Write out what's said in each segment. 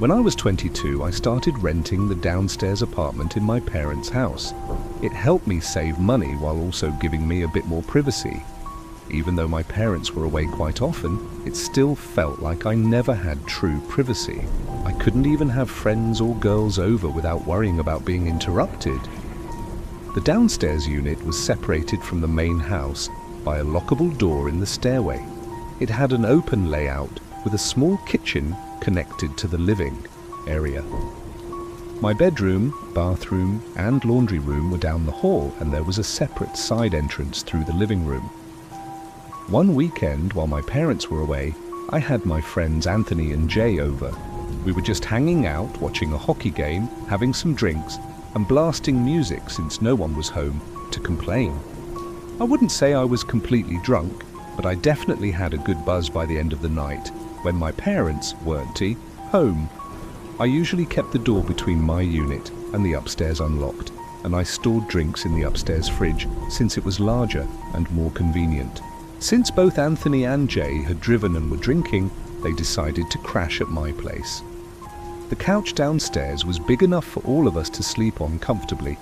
When I was 22, I started renting the downstairs apartment in my parents' house. It helped me save money while also giving me a bit more privacy. Even though my parents were away quite often, it still felt like I never had true privacy. I couldn't even have friends or girls over without worrying about being interrupted. The downstairs unit was separated from the main house by a lockable door in the stairway. It had an open layout with a small kitchen connected to the living area. My bedroom, bathroom, and laundry room were down the hall, and there was a separate side entrance through the living room. One weekend, while my parents were away, I had my friends Anthony and Jay over. We were just hanging out, watching a hockey game, having some drinks, and blasting music since no one was home to complain. I wouldn't say I was completely drunk, but I definitely had a good buzz by the end of the night, when my parents weren't home. I usually kept the door between my unit and the upstairs unlocked, and I stored drinks in the upstairs fridge since it was larger and more convenient. Since both Anthony and Jay had driven and were drinking, they decided to crash at my place. The couch downstairs was big enough for all of us to sleep on comfortably.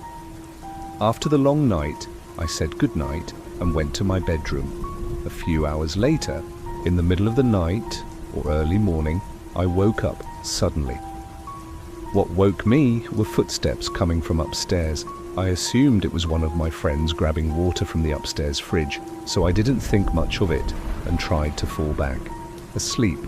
After the long night, I said goodnight and went to my bedroom. A few hours later, in the middle of the night or early morning, I woke up suddenly. What woke me were footsteps coming from upstairs. I assumed it was one of my friends grabbing water from the upstairs fridge, so I didn't think much of it and tried to fall back, asleep.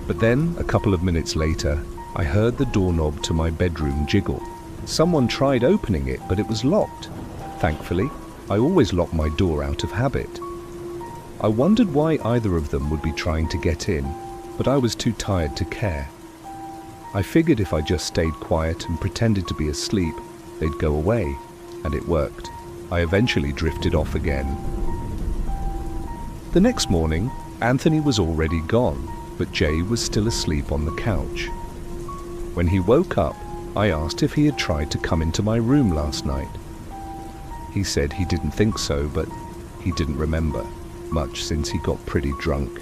But then, a couple of minutes later, I heard the doorknob to my bedroom jiggle. Someone tried opening it, but it was locked. Thankfully, I always lock my door out of habit. I wondered why either of them would be trying to get in, but I was too tired to care. I figured if I just stayed quiet and pretended to be asleep, they'd go away, and it worked. I eventually drifted off again. The next morning, Anthony was already gone, but Jay was still asleep on the couch. When he woke up, I asked if he had tried to come into my room last night. He said he didn't think so, but he didn't remember much since he got pretty drunk.